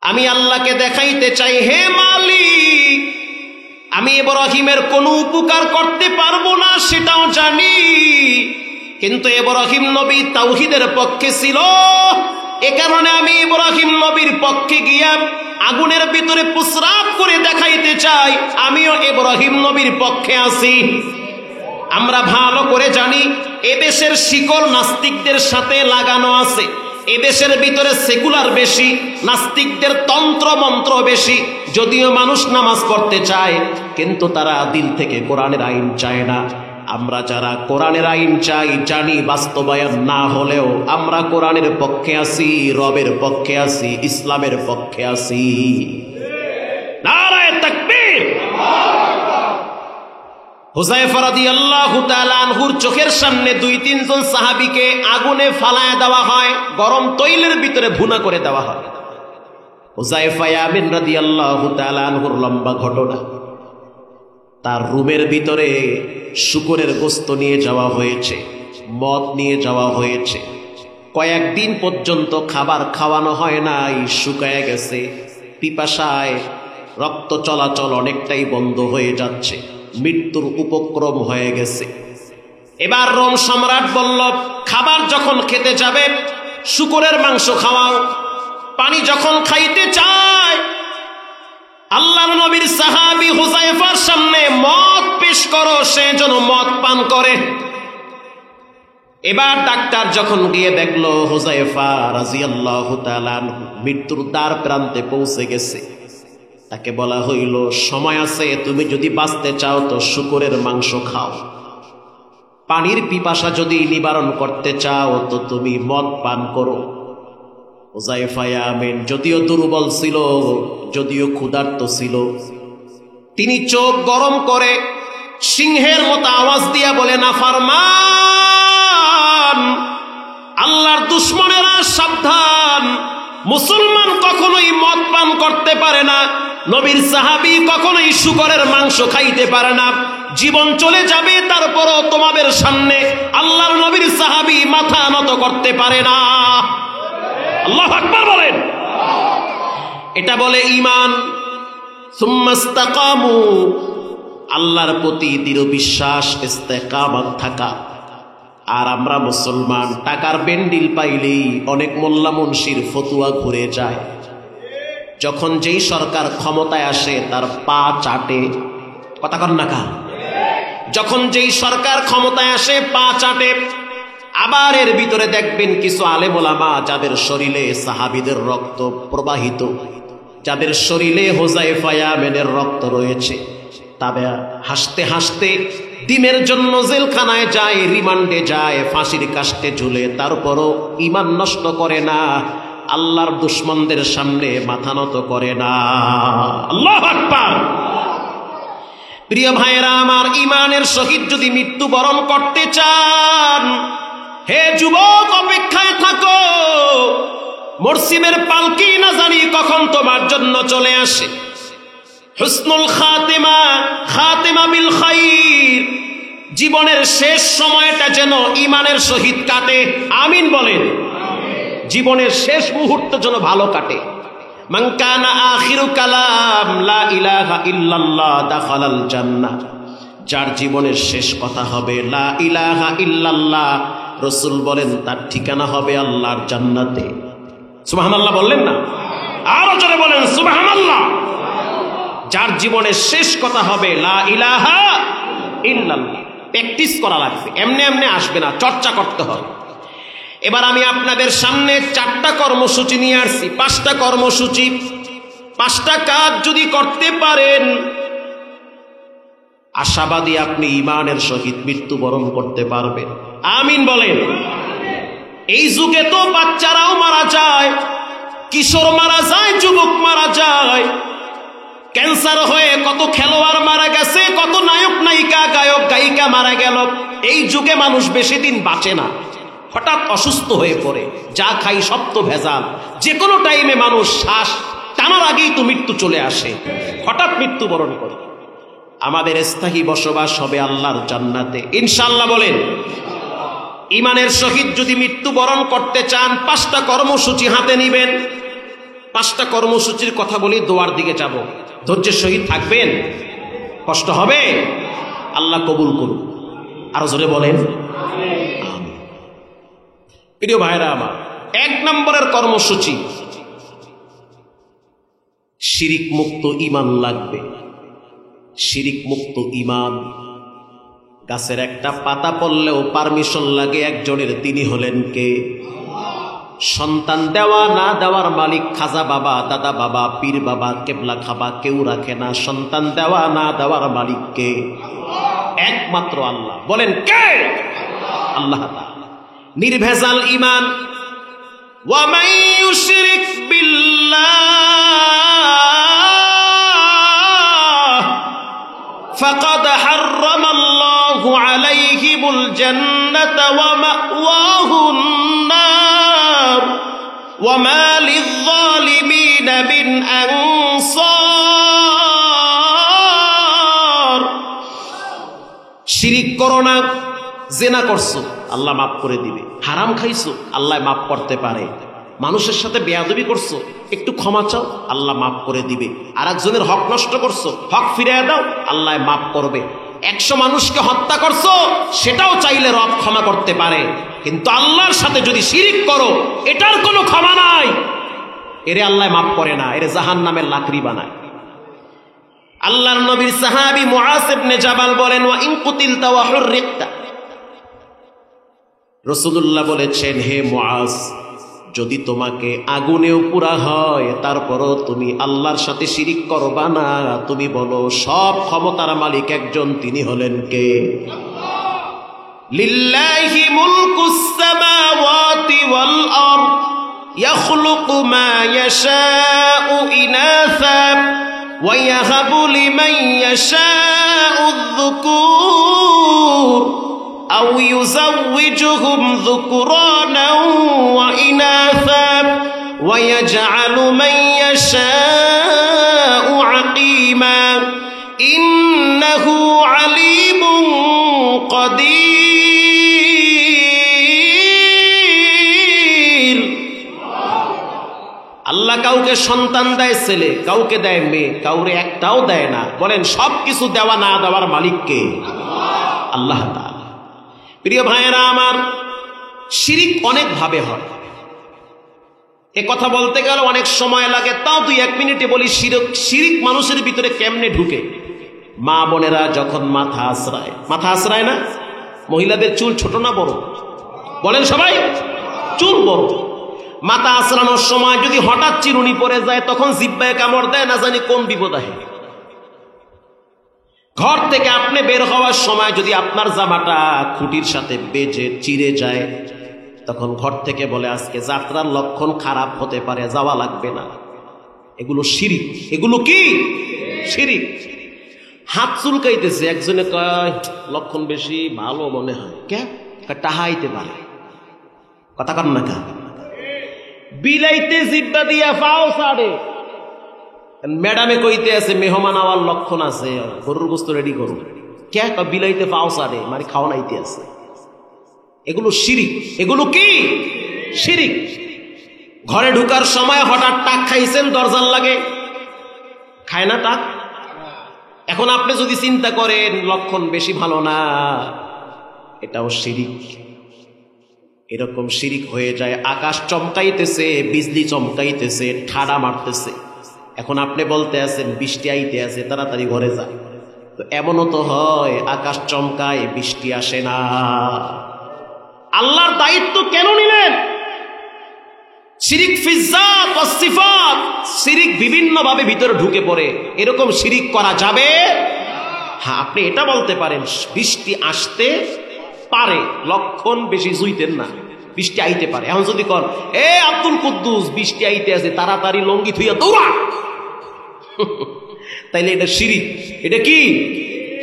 আমি আল্লাহকে দেখাইতে চাই, হে মালিক আমি ইব্রাহিমের কোনো উপকার করতে পারবো না সেটাও জানি, কিন্তু ইব্রাহিম নবী তাওহীদের পক্ষে ছিল, এ কারণে আমি ইব্রাহিম নবীর পক্ষে গিয়া আগুনের ভিতরে প্রস্রাব করে দেখাইতে চাই আমিও ইব্রাহিম নবীর পক্ষে আছি। আমরা ভালো করে জানি এদেশের শিকল নাস্তিকদের সাথে লাগানো আছে। এদেশের ভিতরে সেকুলার বেশি, নাস্তিকদের তন্ত্র মন্ত্র বেশি। যদিও মানুষ নামাজ পড়তে চায়, কিন্তু তারা দিল থেকে কোরআনের আইন চায় না। আমরা যারা কোরআনের আইন চাই, জানি বাস্তবায়ন না হলেও আমরা কোরআনের পক্ষে আছি, রবের পক্ষে আছি, ইসলামের পক্ষে আছি। নারায়ে তাকবীর। হুযায়ফা রাদিয়াল্লাহু তাআলা আনহুর চোখের সামনে 2-3 জন সাহাবীকে আগুনে ফালায় দেওয়া হয়, গরম তৈলের ভিতরে ভুনা করে দেওয়া হয়। হুযায়ফা ইয়ামিন রাদিয়াল্লাহু তাআলা আনহুর লম্বা ঘটনা। তার রুমের ভিতরে শুকরের গোশত নিয়ে যাওয়া হয়েছে, মদ নিয়ে যাওয়া হয়েছে। কয়েকদিন পর্যন্ত খাবার খাওয়ানো হয় নাই, শুকায় গেছে। পিপাসায় রক্ত চলাচল অনেকটাই বন্ধ হয়ে যাচ্ছে, মৃত্যুর উপক্রম হয়ে গেছে। এবার রোম সম্রাট বলল, খাবার যখন খেতে যাবে শুকরের মাংস খাওয়াও। পানি যখন খাইতে চায়, আল্লাহর নবীর সাহাবী হুযায়ফার সামনে মদ পেশ করো, সে যেন মদ পান করে। এবার ডাক্তার যখন গিয়ে দেখলো হুযায়ফা রাদিয়াল্লাহু তাআলা মৃত্যুর দ্বার প্রান্তে পৌঁছে গেছে, তাকে বলা হইল, সময় আছে, তুমি যদি বাঁচতে চাও তো শুকরের মাংস খাও। পানির পিপাসা যদি নিবারণ করতে চাও তো তুমি মদ পান করো। হুযায়ফা ইয়ামিন যদিও দুর্বল ছিল, যদিও ক্ষুধার্ত ছিল, তিনি চোখ গরম করে সিংহের মতো আওয়াজ দিয়া বলে, নাফরমান, আল্লাহর দুশমনেরা সাবধান, মুসলমান কখনোই মদ পান করতে পারে না, নবীর সাহাবী কখনোই শুকরের মাংস খাইতে পারে না। জীবন চলে যাবে, তারপরও তোমাদের সামনে আল্লাহর নবীর সাহাবী মাথা নত করতে পারে না। আল্লাহু আকবার বলেন। এটা বলে ঈমান। সুম্মাস্তাকামু, আল্লাহর প্রতি দৃঢ় বিশ্বাস, ইস্তেকামত থাকা। আর আমরা মুসলমান টাকার বেন্ডিল পাইলেই অনেক মোল্লা মুন্সির ফতুয়া ঘুরে যায়। যখন যেই সরকার ক্ষমতায় আসে তার পা চাটে, কথা কন না কা? যখন যেই সরকার ক্ষমতায় আসে পা চাটে। আবার এর ভিতরে দেখবেন কিছু আলেম ওলামা যাদের শরীরে সাহাবীদের রক্ত প্রবাহিত, যাদের শরীরে হুযায়ফা ইয়ামিনের রক্ত রয়েছে, তবে হাসতে হাসতে দিনের জন্য জেলখানায় যায়, রিমান্ডে যায়, ফাঁসির কাস্টে ঝুলে, তারপরও ঈমান নষ্ট করে না, আল্লাহর দুশমনদের সামনে মাথা নত করে না। আল্লাহু আকবার। প্রিয় ভাইরা আমার, ঈমানের সহিত যদি মৃত্যুবরণ করতে চান, হে যুবক অপেক্ষায় থাকো, মরসিমের পালকি না জানি কখন তোমার জন্য চলে আসে। হুসনুল খাতিমা, খাতিমা বিল খাইর, জীবনের শেষ সময়টা যেন ঈমানের সহিত কাটে। আমিন বলেন। জীবনের শেষ মুহূর্ত যেন ভালো কাটে। মান কানা আখিরু কালাম লা ইলাহা ইল্লাল্লাহ দাখালাল জান্নাহ, যার জীবনের শেষ কথা হবে লা ইলাহা ইল্লাল্লাহ, রাসূল বলেন তার ঠিকানা হবে আল্লাহর জান্নাতে। সুবহানাল্লাহ বললেন না? আরো জোরে বলেন সুবহানাল্লাহ। যার জীবনের শেষ কথা হবে লা ইলাহা ইল্লাল্লাহ। প্র্যাকটিস করা লাগবে, এমনি এমনি আসবে না, চর্চা করতে হবে। এবার আমি আপনাদের সামনে 4টা কর্মসূচি নিয়ে আসছি, 5টা কর্মসূচি, 5টা কাজ যদি করতে পারেন, আশাবাদী আপনি ঈমানের সহিত মৃত্যুবরণ করতে পারবেন। আমিন বলেন। এই যুগে তো বাচ্চারাও মারা যায়, কিশোর মারা যায়, যুবক মারা যায়, ক্যান্সার হয়ে কত খেলোয়াড় মারা গেছে, কত নায়ক নায়িকা, গায়ক গায়িকা মারা গেল। এই যুগে মানুষ বেশি দিন বাঁচে না, হঠাৎ অসুস্থ হয়ে পড়ে, যা খাই সব তো ভেজাল। যে কোনো টাইমে মানুষ শ্বাস টানার আগেই তো মৃত্যু চলে আসে, হঠাৎ মৃত্যুবরণ করে। আমাদের স্থায়ী বসবাস হবে আল্লাহর জান্নাতে ইনশাআল্লাহ বলেন। ঈমানের সহিত যদি মৃত্যুবরণ করতে চান, 5টা কর্মসূচি হাতে নিবেন। 5টা কর্মসূচির কথা বলি, দোয়ার দিকে যাব। ধৈর্যের সহিত থাকবেন, কষ্ট হবে, আল্লাহ কবুল করুন। আরো জোরে বলেন আমিন। প্রিয় ভাইরা আমার, 1 নম্বরের কর্মসূচি, শিরিক মুক্ত ঈমান লাগবে। শিরিক মুক্ত ঈমান। গাছের একটা পাতা পড়লেও পারমিশন লাগে একজনের, তিনি হলেন কে? সন্তান দেওয়া না দেওয়ার মালিক খাজা বাবা, দাদা বাবা, পীর বাবা, কেবলা খাবা কেউ রাখে না। সন্তান দেওয়া না দেওয়ার মালিক কে? একমাত্র আল্লাহ। বলেন কে? আল্লাহ তাআলা। নির্ভেজাল ঈমান। ওয়া মান ইউশরিক বিল্লাহ ফাকাদ হাররামাল্লাহু আলাইহিমুল জান্নাতা ওয়া মাওয়াহুন নার ওয়া মা লিয-যালিমিনা মিন আনসার। শিরিক করো না। জিনা করছো, আল্লাহ মাফ করে দিবে। হারাম খাইছো, আল্লাহ মাফ করতে পারে। মানুষের সাথে বেয়াদবি করছো, একটু ক্ষমা চাও, আল্লাহ মাফ করে দিবে। আর একজনের হক নষ্ট করছো, হক ফিরিয়ে দাও, আল্লাহ মাফ করবে। 100 মানুষকে হত্যা করছো, সেটাও চাইলে রব ক্ষমা করতে পারে। কিন্তু আল্লাহর সাথে যদি শিরিক করো, এটার কোনো ক্ষমা নাই। এরে আল্লাহ মাফ করে না, এরে জাহান্নামের লাকড়ি বানায়। আল্লাহর নবীর সাহাবী মুআজ ইবনে জাবাল বলেন, ওয়া ইন কুতিলতা ওয়া হুররিকতা। রাসূলুল্লাহ বলেছেন, হে মুআজ, যদি তোমাকে আগুনেও পুরা হয়, তারপরও তুমি আল্লাহর সাথে শিরিক করবা না। তুমি বলো সব ক্ষমতার মালিক একজন, তিনি হলেন কে? লিল্লাহি মুলকুস সামাওয়াতি ওয়াল আরদ ইয়াখলুকু মা ইয়াশাউ ইনাসা ওয়া ইয়াহাবু লিমান ইয়াশাউ আয-যুকুর আও ইউযাওয়িজুহুম যুকরানাও ওয়া ইনাসা ওয়া ইয়াজআলু মান ইয়াশাউ আকিমা ইন্নাহু আলীমুন কাদির। আল্লাহ কাউকে সন্তান দেয় ছেলে, কাউকে দেয় মেয়ে, কাউরে একটাও দেয় না। বলেন সবকিছু দেওয়া না দেওয়ার মালিক কে? আল্লাহ তাআলা। প্রিয় ভাইয়েরা আমার, শিরিক অনেক ভাবে হয়। এ কথা বলতে গেলে অনেক সময় লাগে, তাও 2-1 মিনিটে বলি। শিরিক মানুষের ভিতরে কেমনে ঢুকে? মা বোনেরা যখন মাথা আশ্রায় না, মহিলাদের চুল ছোট না বড়? বলেন সবাই, চুল বড়। মাথা আশ্রানোর সময় যদি হঠাৎ চিরুনি পড়ে যায়, তখন জিহ্বায় কামড় দেয়, না জানি কোন বিপদ আসে। ঘর থেকে আপনি বের হওয়ার সময় যদি আপনার জামাটা খুঁটির সাথে বেজে চিরে যায়, তখন ঘর থেকে বলে আজকে যাত্রার লক্ষণ খারাপ হতে পারে, যাওয়া লাগবে না। এগুলো শিরিক। এগুলো কি? শিরিক। হাত চুলকাইতেছে, একজনে কয় লক্ষণ বেশি ভালো মনে হয়, কে টাহাইতে পারে। কথা কন না কা? বিলাইতে জিব্বা দিয়া পাও ছাড়ে, ম্যাডামে কইতে আছে মেহমান আওয়ার লক্ষণ আছে, গরুর গোস্ত রেডি করুন। কে বিলাইতে পাও ছাড়ে, মানে খাওয়া নাইতে আছে। এগুলো শিরিক। এগুলো কি? শিরিক। ঘরে ঢুকার সময় হঠাৎ টাক খাইছেন, দরজার লাগে, খায় না টাক। এখন আপনি যদি চিন্তা করেন লক্ষণ বেশি ভালো না, এটাও শিরিক। এরকম শিরিক হয়ে যায়। আকাশ চমকাইতেছে, বিজলি চমকাইতেছে, ঠাডা মারতেছে, এখন আপনি বলতে আছেন বৃষ্টি আইতে আছে, তাড়াতাড়ি ঘরে যায়। তো এমনও তো হয় আকাশ চমকায়, বৃষ্টি আসে না। আল্লাহর দায়িত্ব কেন নিলেন? শিরিক ফিজ্জাত ওয়াস সিফাত। শিরিক বিভিন্ন ভাবে ভিতরে ঢুকে পড়ে। এরকম শিরিক করা যাবে? হ্যাঁ, আপনি এটা বলতে পারেন বৃষ্টি আসতে পারে, লক্ষণ বেশি জুইতেন না, বৃষ্টি আইতে পারে। এখন যদি কর, এ আব্দুল কুদ্দুস বৃষ্টি আইতে আছে, তাড়াতাড়ি লঙ্গি থুইয়া দৌড়া, তাইলে এটা শিরিক। এটা কি?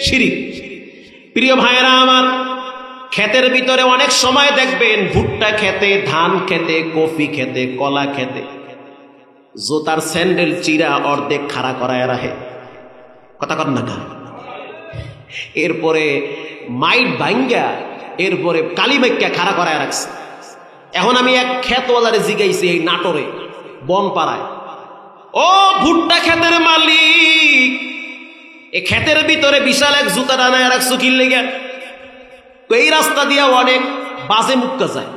শিরিক। প্রিয় ভাইয়েরা আমার, ক্ষেতের ভিতরে অনেক সময় দেখবেন ভুট্টা খেতে, ধান খেতে, কফি খেতে, কলা খেতে জোতার স্যান্ডেল চিরা অর্ধেক খাড়া করায় রাখে। কথা কর না কা? এরপরে মাইট ভাঙ্গা, এরপরে কালি মাইক্কা খাড়া করায় রাখছে। এখন আমি এক ক্ষেতওয়ালারে জিগাইছি এই নাটোরে বনপাড়ায়, ও ভুট্টা ক্ষেতের মালিক, এই ক্ষেতের ভিতরে বিশাল এক জুতা ডানায় রাখছো কি লেগে? এই রাস্তা দিয়া অনেক বাজে মুক্কা যায়,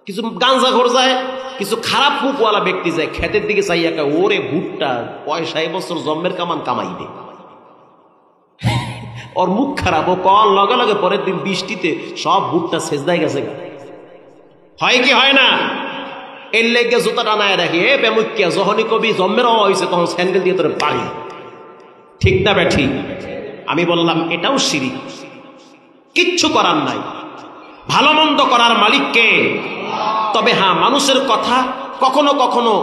কিছু গাঞ্জাখোর যায়, কিছু খারাপ মুখওয়ালা ব্যক্তি যায়, ক্ষেতের দিকে চাই একা, ওরে ভুট্টা 65 বছর জন্মের কামান কামাইবে, ওর মুখ খারাপ, ও কল লগে লগে পরের দিন বৃষ্টিতে সব ভুট্টা সেজদায় গেছে। হয় কি হয় না? এর লেগে জুতা টানায় রাখি, এ বেমুখিয়া যখনই কবি জন্মের হয়েছে তখন স্যান্ডেল দিয়ে তোর পাড়ি। ঠিক না বে ঠিক? আমি বললাম এটাও শিরিক, কিচ্ছু করার নাই, ভালো মন্দ করার মালিক কে? তবে হ্যাঁ, মানুষের কথা কখনো কখনো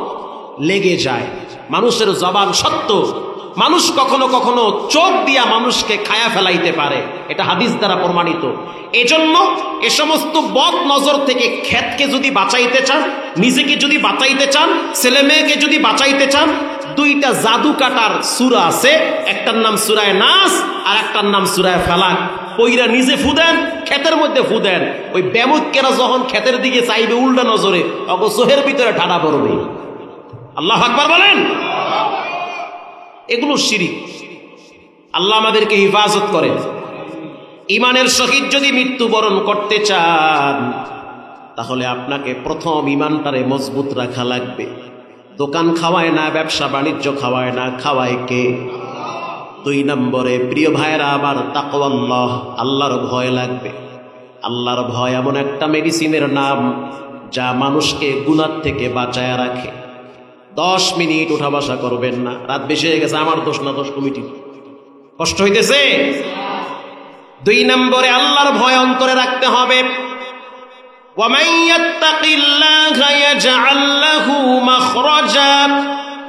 লেগে যায়, মানুষের জবান সত্য, মানুষ কখনো কখনো চোখ দিয়া মানুষকে খায়া ফেলাইতে পারে, এটা হাদিস দ্বারা প্রমাণিত। এজন্য এ সমস্ত বদ নজর থেকে ক্ষেতকে যদি বাঁচাইতে চান, নিজেকে যদি বাঁচাইতে চান, ছেলে মেয়েকে যদি বাঁচাইতে চান, দুইটা জাদু কাটার সূরা আছে, একটার নাম সূরায়ে নাস আর একটার নাম সূরায়ে ফালাক। পইরা নিজে ফুদেন, ক্ষেতের মধ্যে ফুদেন, ওই বেমুখেরা যখন ক্ষেতের দিকে চাইবে উল্টা নজরে, অগ চোহের ভিতরে ঠাডা পড়বে। আল্লাহু আকবার বলেন। এগুলো শিরিক। আল্লাহ আমাদেরকে হিফাজত করেন। ইমানের সহিত যদি মৃত্যুবরণ করতে চান, তাহলে আপনাকে প্রথম ইমানটারে মজবুত রাখা লাগবে। দোকান খাওয়ায় না, ব্যবসা বাণিজ্য খাওয়ায় না, খাওয়ায় কে? 2 নম্বরে প্রিয় ভাইরা আবার তাকওয়াল্লাহ, আল্লাহর ভয় লাগবে। আল্লাহর ভয় এমন একটা মেডিসিনের নাম যা মানুষকে গুনাহ থেকে বাঁচায় রাখে। 10 মিনিট উঠা বসা করবেন না। রাত বেশি হয়ে গেছে, আমার দোষ না, দোষ কমিটি। কষ্ট হইতেছে? 2 নম্বরে আল্লাহর ভয় অন্তরে রাখতে হবে। وَمَن يَتَّقِ اللَّهَ يَجْعَل لَّهُ مَخْرَجًا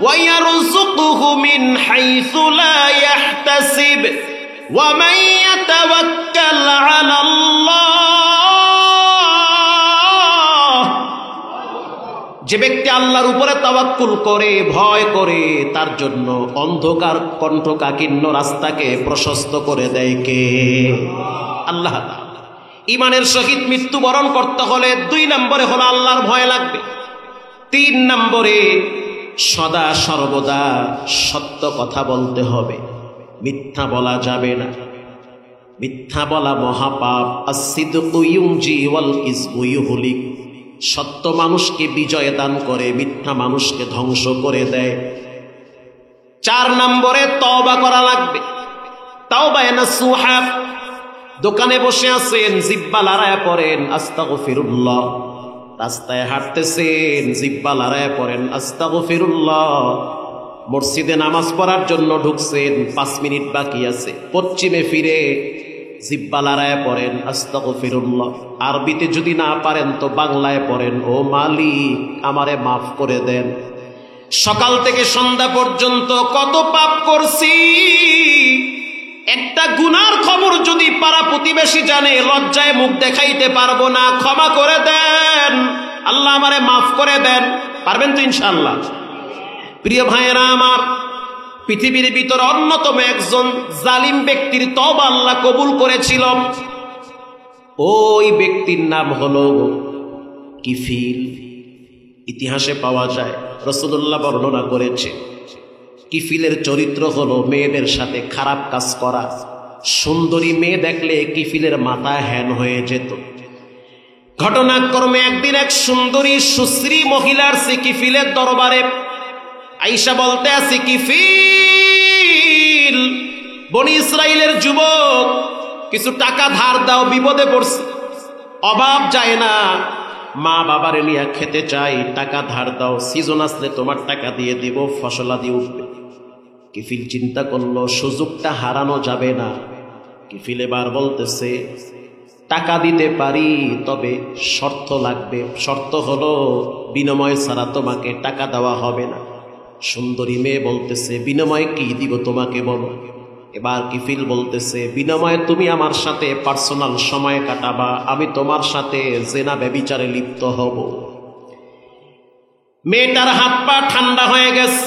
وَيَرْزُقْهُ مِنْ حَيْثُ لَا يَحْتَسِبُ وَمَن يَتَوَكَّلْ عَلَى اللَّهِ, যে ব্যক্তি আল্লাহর উপরে তাওয়াক্কুল করে, ভয় করে, তার জন্য অন্ধকার কণ্ঠকাকীর্ণ রাস্তাকে প্রশস্ত করে দেয় কে? আল্লাহ তাআলা। ইমানের সহিত মৃত্যুবরণ করতে হলে 2 নম্বরে হলো আল্লাহর ভয় লাগবে। 3 নম্বরে সদা সর্বদা সত্য কথা বলতে হবে, মিথ্যা বলা যাবে না। মিথ্যা বলা মহাপাপ। as-sidqu yunji wal kizbu yuhlik। সত্য মানুষকে বিজয় দান করে, মিথ্যা মানুষকে ধ্বংস করে দেয়। 4 নম্বরে তওবা করা লাগবে। তাওবা নাসুহা। দোকানে বসে আছেন, জিহ্বা লড়াইয়া পড়েন আস্তাগফিরুল্লাহ। রাস্তায় হাঁটতেছেন, জিহ্বা লড়াইয়া পড়েন আস্তাগফিরুল্লাহ। মসজিদে নামাজ পড়ার জন্য ঢুকছেন, 5 মিনিট বাকি আছে, পশ্চিমে ফিরে জিহ্বা লড়াইয়া পড়েন আস্তাগফিরুল্লাহ। আরবিতে যদি না পারেন তো বাংলায় পড়েন, ও মালিক আমারে মাফ করে দেন। সকাল থেকে সন্ধ্যা পর্যন্ত কত পাপ করছি, একটা গুনার খবর যদি পাড়া প্রতিবেশী জানে, লজ্জায় মুখ দেখাইতে পারবো না, ক্ষমা করে দেন, আল্লাহ আমারে মাফ করে দেন। পারবেন তো ইনশাআল্লাহ? প্রিয় ভাইয়েরা আমার, পৃথিবীর ভিতরে অন্যতম একজন জালিম ব্যক্তির তওবা আল্লাহ কবুল করেছিল। ওই ব্যক্তির নাম হলো কিফিল। ইতিহাসে পাওয়া যায়, রাসূলুল্লাহ বর্ণনা করেছে, কিফিলের চরিত্র হলো মেয়েদের সাথে খারাপ কাজ করা। সুন্দরী মেয়ে দেখলে কিফিলের মাথা হ্যান হয়ে যেত। ঘটনাক্রমে একদিন এক সুন্দরী সুশ্রী মহিলার সে কিফিলের দরবারে আয়েশা বলতে আছে, কিফিল, বনি ইসরাইলের যুবক, কিছু টাকা ধার দাও, বিপদে পড়ছি, অভাব যায় না, মা বাবারে নিয়ে খেতে চাই, টাকা ধার দাও, সিজন আসলে তোমার টাকা দিয়ে দিব, ফসলাদি উঠবে। কিফিল চিন্তা করলো সুযোগটা হারানো যাবে না। কিফিল এবার বলতেছে, টাকা দিতে পারি, তবে শর্ত লাগবে। শর্ত হলো বিনিময় ছাড়া তোমাকে টাকা দেওয়া হবে না। সুন্দরী মেয়ে বলতেছে, বিনিময় কি দিব তোমাকে বলো। এবার কিফিল বলতেছে, বিনিময়ে তুমি আমার সাথে পার্সোনাল সময় কাটাবা, আমি তোমার সাথে জেনা ব্যভিচারে লিপ্ত হব। মেয়েটার হাত পা ঠান্ডা হয়ে গেছে,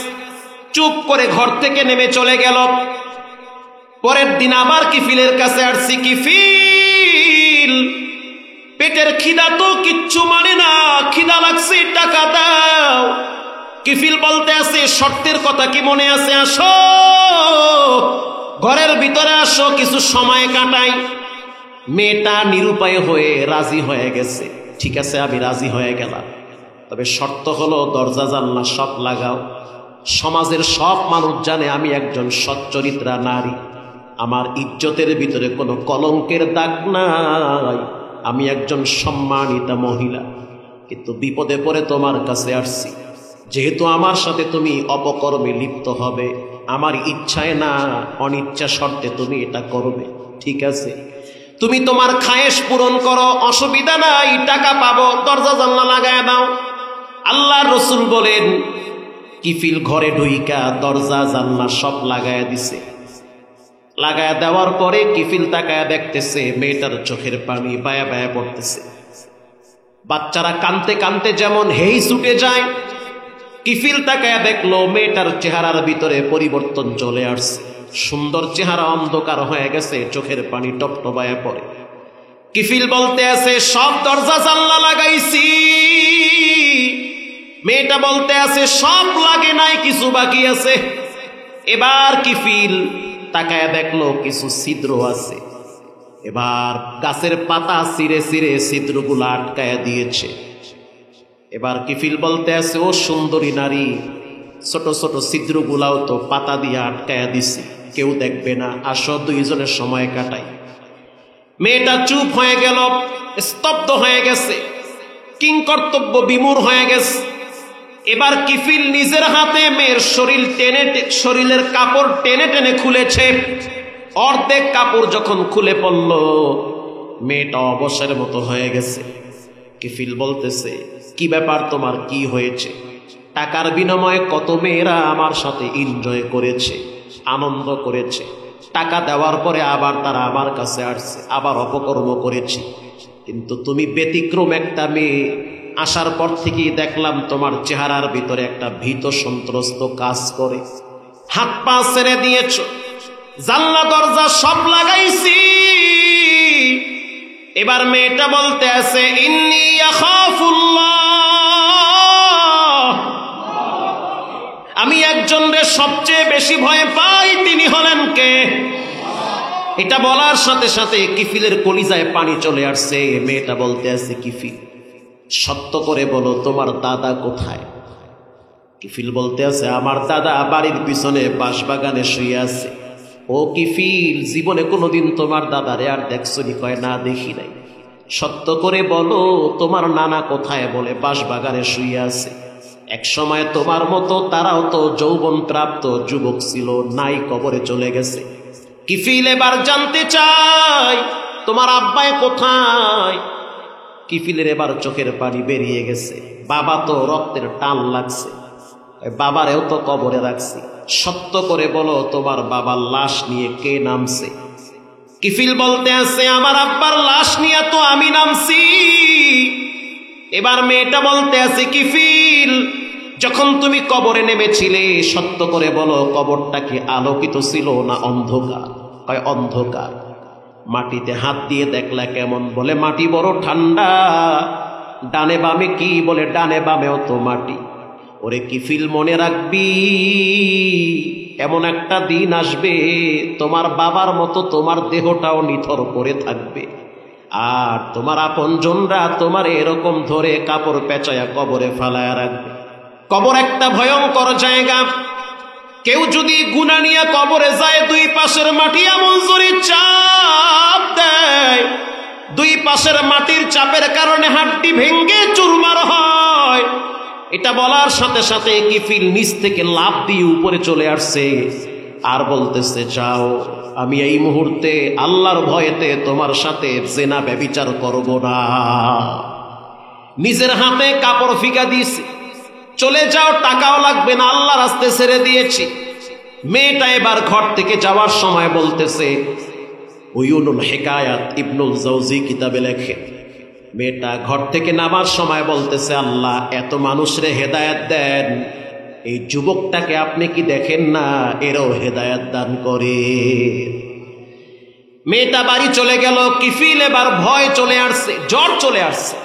চুপ করে ঘর থেকে নেমে চলে গেল। পরের দিন আবার কিফিলের কাছে আসছি, কিফিল, পেটের খিদা তো কিচ্ছু মানে না, খিদা লাগছে, টাকা দাও। কিফিল বলতে আছে, শর্তের কথা কি মনে আছে? আসো ঘরের ভিতরে আসো, কিছু সময় কাটাই। মেয়েটা নিরুপায় হয়ে রাজি হয়ে গেছে। ঠিক আছে, আমি রাজি হয়ে গেলাম, তবে শর্ত হলো দরজা জানলা সব লাগাও। সমাজের সব মানুষ জানে আমি একজন সচ্চরিত্রা নারী, আমার ইজ্জতের ভিতরে কোনো কলঙ্কের দাগ নাই, আমি একজন সম্মানিতা মহিলা। কিন্তু বিপদে পড়ে তোমার কাছে আসছি, যেহেতু আমার সাথে তুমি অপকর্মে লিপ্ত হবে, আমার ইচ্ছায় না অনিচ্ছা শর্তে তুমি এটা করবে। ঠিক আছে, তুমি তোমার খায়েশ পূরণ করো, অসুবিধা নাই, টাকা পাবো, দরজা জানলা লাগায় দাও। আল্লাহর রাসূল বলেন, কিফিল ঘরে ঢুইকা দরজা জানলা সব লাগায় দিছে। লাগায় দেওয়ার পরে কিফিল তাকায় দেখতেছে মেয়েটার চোখের পানি বায়া বায়া পড়তেছে। বাচ্চারা কানতে কানতে যেমন হেই ছুটে যায়, কিফিল তাকায় দেখলো মেয়েটার চেহারার ভিতরে পরিবর্তন চলে আসছে। সুন্দর চেহারা অন্ধকার হয়ে গেছে, চোখের পানি টপটপায়া পড়ে। কিফিল বলতে আছে, সব দরজা জানলা লাগাইছি। মেয়েটা বলতে আছে, সব লাগে নাই, কিছু বাকি আছে। এবার কিফিল তাকায় দেখলো কিছু ছিদ্র আছে। এবার গাছের পাতা ছিঁড়ে ছিঁড়ে ছিদ্রগুলো আটকায়া দিয়েছে। এবার কিফিল বলতে আছে, ও সুন্দরী নারী, ছোট ছোট ছিদ্রগুলাও তো পাতা দিয়ে আটকায়া দিছি, কেউ দেখবে না, আসো দুইজনের সময় কাটাই। মেয়েটা চুপ হয়ে গেল, স্তব্ধ হয়ে গেছে, কিংকর্তব্য বিমূঢ় হয়ে গেছে। এবার কিফিল নিজের হাতে মেয়ের শরীরের কাপড় টেনে টেনে খুলেছে। অর্ধেক কাপড় যখন খুলে পড়ল, মেয়েটা অবসরের মতো হয়ে গেছে। কিফিল বলতেছে, কি ব্যাপার, তোমার কি হয়েছে? টাকার বিনিময়ে কত মেয়েরা আমার সাথে এনজয় করেছে, আনন্দ করেছে, টাকা দেওয়ার পরে আবার তারা আমার কাছে আসছে, আবার অপকর্ম করেছে, কিন্তু তুমি ব্যতিক্রম একটা মেয়ে। আসার পর থেকেই দেখলাম তোমার চেহারার ভিতরে একটা ভীত সন্ত্রস্ত কাজ করে। হাত পা ছেড়ে দিয়েছ, জানলা দরজা সব লাগাইছি। এবার মেয়েটা বলতে আছে, ইন্নী আখাফুল্লাহ, আমি একজনরে সবচেয়ে বেশি ভয় পাই, তিনি হলেন কে? এটা বলার সাথে সাথে কিফিলের কলিজায় পানি চলে আসছে। মেয়েটা বলতে আছে, কিফিল সত্য করে বলো, তোমার দাদা কোথায়? কিফিল বলতে আছে, আমার দাদা বাড়ির পিছনে বাঁশবাগানে শুয়ে আছে। ও কিফিল, জীবনে কোনোদিন তোমার দাদারে আর দেখছনি? কয়, না, দেখি নাই। সত্য করে বলো, তোমার নানা কোথায়? বলে বাঁশবাগানে শুয়ে আছে। এক সময় তোমার মতো তারাও তো যৌবন প্রাপ্ত যুবক ছিল, নাই, কবরে চলে গেছে। কিফিল এবার জানতে চাই, তোমার আব্বাই কোথায়? কিফিলের এবার চোখের পানি বেরিয়ে গেছে। বাবা তো রক্তের টান লাগছে, বাবারেও তো কবরে রাখছি, সত্য করে বলো, তোমার বাবার লাশ নিয়ে কে নামছে? কিফিল বলতে আছে, আমার আব্বার লাশ নিয়ে তো আমি নামছি। এবার মেয়েটা বলতে আছে, কিফিল, যখন তুমি কবরে নেমেছিলে সত্য করে বলো, কবরটা কি আলোকিত ছিল না অন্ধকার? কয়, অন্ধকার। মাটিতে হাত দিয়ে দেখলা কেমন? বলে, মাটি বড় ঠান্ডা। ডানে বামে কি? বলে, ডানে বামেও তো মাটি। ওরে কিফিল, মনে রাখবি, এমন একটা দিন আসবে তোমার বাবার মতো তোমার দেহটাও নিথর করে থাকবে, আর তোমার আপনজনরা তোমার এরকম ধরে কাপড় পেঁচায়া কবরে ফালায়া রাখবে। কবর একটা ভয়ঙ্কর জায়গা। কেউ যদি গুনাহ নিয়ে কবরে যায়, দুই পাশের মাটি এমন জোরে চাপ দেয়, দুই পাশের মাটির চাপের কারণে হাড্ডি ভেঙ্গে চুরমার হয়। এটা বলার সাথে সাথে কিফিল নিচ থেকে লাফ দিয়ে উপরে চলে আসছে আর বলতেছে, যাও, আমি এই মুহূর্তে আল্লাহর ভয়েতে তোমার সাথে জেনা ব্যভিচার করব না। নিজের হাতে কাপড় ফিকা দিয়েছে, চলে যাও, টাকাও লাগবে না, আল্লাহর রাস্তায় ছেড়ে দিয়েছি। মেয়েটা এবার ঘর থেকে যাওয়ার সময় বলতেছে, উয়ুনুল হিকায়াত ইবনুল জাওজি কিতাবে লেখে, মেয়েটা ঘর থেকে নামার সময় বলতেছে, আল্লাহ এত মানুষরে হেদায়েত দেন, এই যুবকটাকে আপনি কি দেখেন না, এরও হেদায়েত দান করে। মেয়েটা বাড়ি চলে গেল। কিফিল এবার ভয় চলে আসছে, জ্বর চলে আসছে।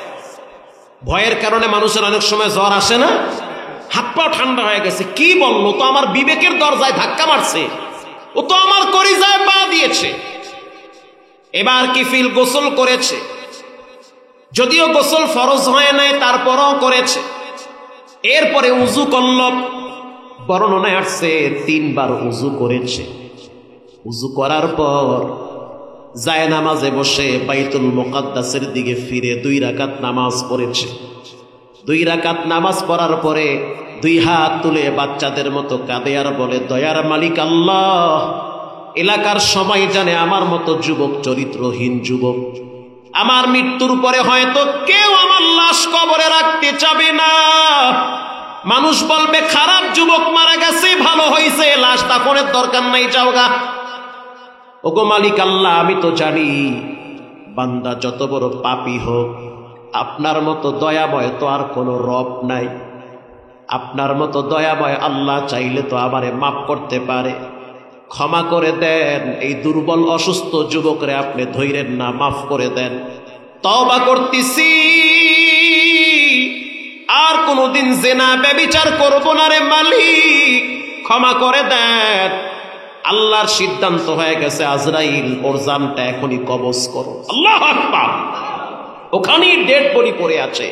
ভয়ের কারণে মানুষের অনেক সময় জ্বর আসে না? হাত পাও ঠান্ডা হয়ে গেছে। কি বললো? তো আমার বিবেকের দরজায় ধাক্কা মারছে, ও তো আমার কলিজায় পা দিয়েছে। এবার কিফিল গোসল করেছে, যদিও গোসল ফরজ হয় নাই তারপরও করেছে। এরপরে উজু করল, বর্ণনায় আসছে 3 বার উজু করেছে। উজু করার পর জায়নামাজে বসে বাইতুল মুকাদ্দাসের দিকে ফিরে 2 রাকাত নামাজ পড়েছে। 2 রাকাত নামাজ পড়ার পরে 2 হাত তুলে বাচ্চাদের মতো কাঁদে আর বলে, দয়ার মালিক আল্লাহ, এলাকার সবাই জানে আমার মতো যুবক, চরিত্রহীন যুবক, আমার মৃত্যুর পরে হয়তো কেউ আমার লাশ কবরে রাখতে চাবে না। মানুষ বলবে খারাপ যুবক মারা গেছে, ভালো হয়েছে, লাশ দাফনের দরকার নাই, যাওগা। ওগো মালিক আল্লাহ, আমি তো জানি বান্দা যত বড় পাপী হোক, আপনার মতো দয়াময় তো আর কোনো রব নাই। আপনার মতো দয়াময় আল্লাহ চাইলে তো আমারে মাফ করতে পারে, ক্ষমা করে দেন। এই দুর্বল অসুস্থ যুবকরে আপনি ধৈরেন না, মাফ করে দেন। তওবা করতেছি, আর কোনোদিন জেনা ব্যভিচার করব না রে মালিক, ক্ষমা করে দেন। আল্লাহর সিদ্ধান্ত হয়ে গেছে, আজরাইল ওর জানটা এখনই কবজ করো। আল্লাহু আকবার। ওখানেই ডেড বডি পড়ে আছে।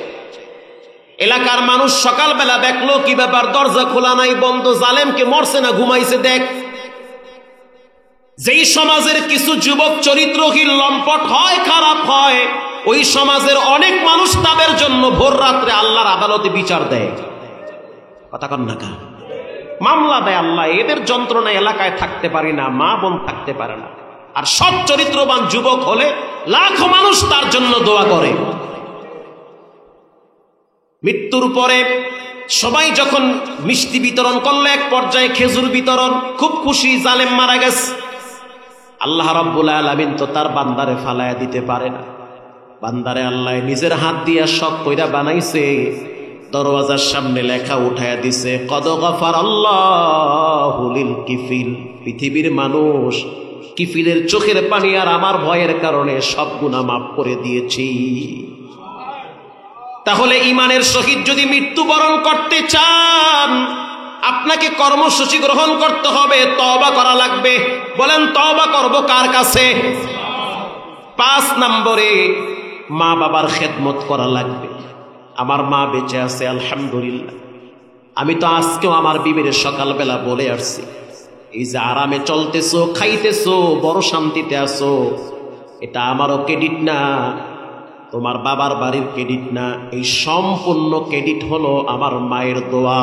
এলাকার মানুষ সকালবেলা দেখলো, কি ব্যাপার, দরজা খোলা নাই, বন্ধ, জালেমকে মরছে না ঘুমাইছে দেখ। যেই সমাজের কিছু যুবক চরিত্রহীন, লম্পট হয়, খারাপ হয়, ওই সমাজের অনেক মানুষ তাদের জন্য ভোর রাত্রে আল্লাহর আদালতে বিচার দেয়। কথা কন না কা, মামলা দেয় আল্লাহ। এদের যন্ত্রণায় এলাকায় থাকতে পারি না, মা বোন থাকতে পারে না। আর সৎ চরিত্রবান যুবক হলে লাখো মানুষ তার জন্য দোয়া করে। মৃত্যুর পরে সবাই যখন মিষ্টি বিতরণ করলো, এক পর্যায়ে খেজুর বিতরণ, খুব খুশি, জালেম মারা গেছে। আল্লাহ রাব্বুল আলামিন তো তার বান্দারে ফালায়া দিতে পারে না। বান্দারে আল্লাহ নিজের হাত দিয়া শখ কইরা বানাইছে। দরওয়াজার সামনে লেখা উঠায়া দিছে, কদ গফারাল্লাহু লিল কিফিল। পৃথিবীর মানুষ কিফিলের চোখের পানি আর আমার ভয়ের কারণে সব গুনাহ মাফ করে দিয়েছি। তাহলে ঈমানের সহিত যদি মৃত্যুবরণ করতে চান, আপনাকে কর্মসূচি গ্রহণ করতে হবে, তওবা করা লাগবে। বলেন তওবা করব কার কাছে? 5 নম্বরে মা বাবার খেদমত করা লাগবে। আমার মা বেঁচে আছে, আলহামদুলিল্লাহ। আমি তো আজকেও আমার বিবির সকালবেলা বলে আসছি, এই যে আরামে চলতেছো, খাইতেছো, বড় শান্তিতে আছো, এটা আমারও ক্রেডিট না, তোমার বাবার বাড়ির ক্রেডিট না, এই সম্পূর্ণ ক্রেডিট হলো আমার মায়ের দোয়া।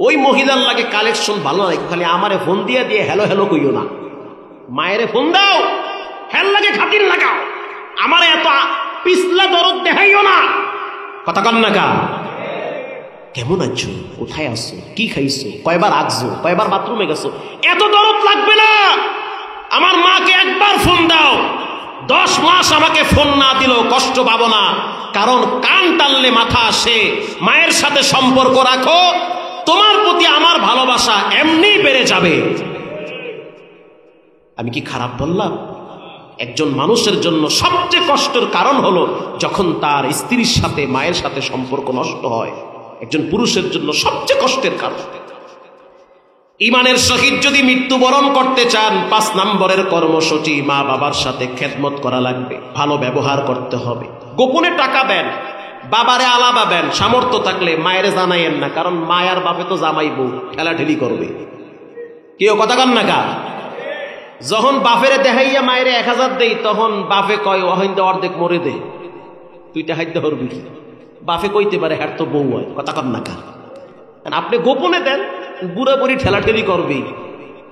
ওই মহিলার লাগে কালেকশন ভালো নাই, খালি আমারে ফোন দিয়ে দিয়ে হ্যালো হ্যালো কইও না, মায়েরে ফোন দাও, হ্যাল লাগে খাতির লাগাও, আমার এত পিছলা দরদ দেখাইও না। কথা কন না কা? কেমন আছো, কোথায় আছো, কি খাইছো, কয়বার আসছো, কয়বার বাথরুমে গেছো, এত দরদ লাগবে না। আমার মাকে একবার ফোন দাও, 10 মাস আমাকে ফোন না দিলেও কষ্ট পাবো না, কারণ কান টানলে মাথা আসে। মায়ের সাথে সম্পর্ক রাখো, তোমার প্রতি আমার ভালোবাসা এমনি বেড়ে যাবে। আমি কি খারাপ বললাম? একজন মানুষের জন্য সবচেয়ে কষ্টের কারণ হলো যখন তার স্ত্রীর সাথে, মায়ের সাথে সম্পর্ক নষ্ট হয়। একজন পুরুষের জন্য সবচেয়ে কষ্টের কারণ। ঈমানের সহিত যদি মৃত্যুবরণ করতে চান, 5 নম্বরের কর্মসূচি, মা বাবার সাথে খেদমত করা লাগবে, ভালো ব্যবহার করতে হবে। গোপনে টাকা দেন, বাবারে আলাদা দেন, সামর্থ্য থাকলে মায়েরে জানাইয়েন না, কারণ মায়ার বাপে তো জামাই বউ ঠেলাঠেলি করবে। কেউ কথা কন না কা? যখন বাপেরে দেখাইয়া মায়েরে 1000 দেই, তখন বাপে কয় অহিন্দে অর্ধেক মরে দে, তুই টাহাইতে হরবি। বাপে কইতে পারে হ্যাঁ তো বউ হয়। কথা কন না কা? আপনি গোপনে দেন, বুড়া বুড়ি ঠেলাঠেলি করবি।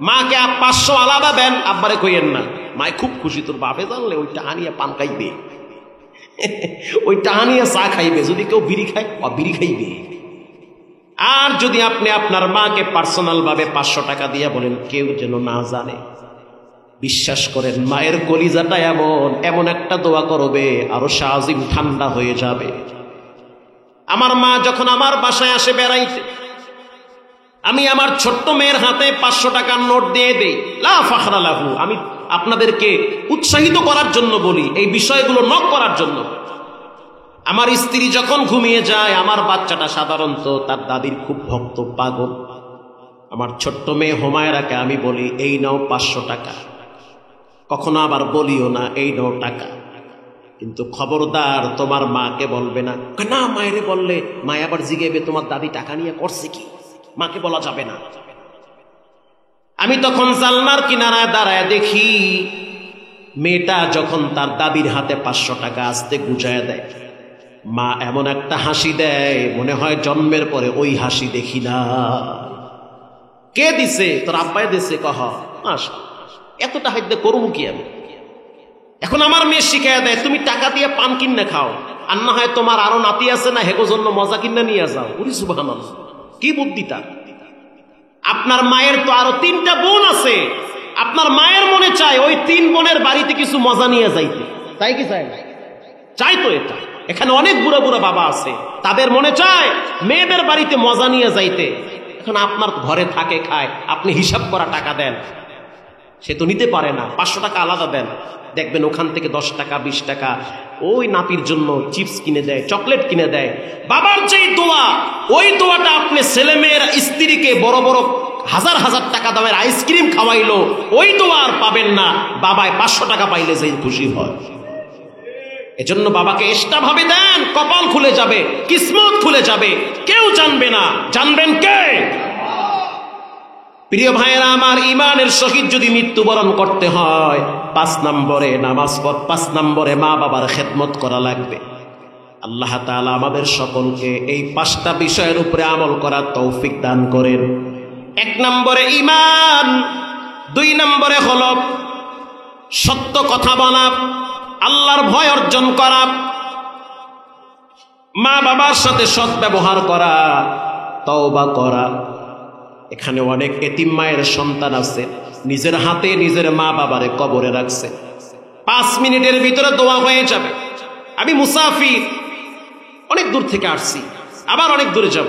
মাকে 500 আলাদা দেন, আব্বারে কইয়েন না, মায় খুব খুশি, তোর বাপে জানলে ওই টাহা নিয়ে পান খাইবে, ওই টাহা নিয়ে চা খাইবে, যদি কেউ বিড়ি খায় বিড়ি খাইবে। আর যদি আপনি আপনার মাকে পার্সোনাল ভাবে 500 টাকা দিয়ে বলেন কেউ যেন না জানে, বিশ্বাস করেন মায়ের কলিজাটা এমন একটা দোয়া করবে, আরো শাহজিম ঠান্ডা হয়ে যাবে। আমার মা যখন আমার বাসায় আসে বেড়াইতে, আমি আমার ছোট্ট মেয়ের হাতে 500 টাকার নোট দিয়ে দেই, লা ফাখরা লাহু। আমি আপনাদেরকে উৎসাহিত করার জন্য বলি, এই বিষয়গুলো নক করার জন্য। আমার স্ত্রী যখন ঘুমিয়ে যায়, আমার বাচ্চাটা সাধারণত তার দাদির খুব ভক্ত, পাগল। আমার ছোট্ট মেয়ে হোমায়রাকে আমি বলি, এই নাও 500 টাকা। কখনো আবার বলিও না এই নাও টাকা, কিন্তু খবরদার তোমার মাকে বলবে না। না, মায়েরে বললে মা আবার জিগেবে তোমার দাদি টাকা নিয়ে করছে কি, মাকে বলা যাবে না। আমি তখন জালনার কিনারায় দাঁড়ায় দেখি মেয়েটা যখন তার দাদির হাতে 500 টাকা আস্তে গুজায় দেয়, মা এমন একটা হাসি দেয়, মনে হয় জন্মের পরে ওই হাসি দেখি না। কে দিছে? তোর আব্বাই দিছে। কহ এতটা হাইতে করবো কি আমি? এখন আমার মেয়ে শিখাইয়া দেয়, তুমি টাকা দিয়ে পান কিনে খাও, আর না হয় তোমার আরো নাতি আছে না, হেগো জন্য মজা কিনে নিয়ে যাও। উরি সুবহানাল্লাহ, কি বুদ্ধি তার! আপনার মায়ের তো আরো 3টা বোন আছে, আপনার মায়ের মনে চায় ওই 3 বোনের বাড়িতে কিছু মজা নিয়ে যাইতে, তাই কি চায়? চাই তো এটা। এখানে অনেক বুড়া বুড়া বাবা আছে, তাদের মনে চায় মেয়েদের বাড়িতে মজা নিয়ে যাইতে। এখন আপনার ঘরে থাকে, খায়, আপনি হিসাব করা টাকা দেন, সে তো নিতে পারে না। 500 টাকা আলাদা দেন, দেখবেন ওখান থেকে 10 টাকা 20 টাকা ওই নাতির জন্য চিপস কিনে দেয়, চকলেট কিনে দেয়। বাবার যেই দোয়া, ওই দোয়াটা আপনি ছেলে মেয়ের স্ত্রীকে বড় বড় হাজার হাজার টাকা দামের আইসক্রিম খাওয়াইলো, ওই দোয়া আর পাবেন না। বাবায় 500 টাকা পাইলে যেই খুশি হয়। এজন্য বাবাকে এক্সট্রা ভাবে দেন, কপাল খুলে যাবে, কিসমত খুলে যাবে, কেউ জানবে না। জানবেন কে? প্রিয় ভাইয়েরা আমার, ইমানের সহিত যদি মৃত্যুবরণ করতে হয়, 5 নম্বরে নামাজ পড়, 5 নম্বরে মা বাবার খেদমত করা লাগবে। আল্লাহ তাআলা আমাদের সকলকে এই 5টা বিষয়ের উপরে আমল করার তৌফিক দান করেন। 1 নম্বরে ঈমান, 2 নম্বরে হলো সত্য কথা বলা, আল্লাহর ভয় অর্জন করা, মা বাবার সাথে সৎ ব্যবহার করা, তওবা করা। এখানে অনেক এতিম মায়ের সন্তান আছে, নিজের হাতে নিজের মা বাবারে কবরে রাখছে। 5 মিনিটের ভিতরে দোয়া হয়ে যাবে। আমি মুসাফির, অনেক দূর থেকে আসছি, আবার অনেক দূরে যাব।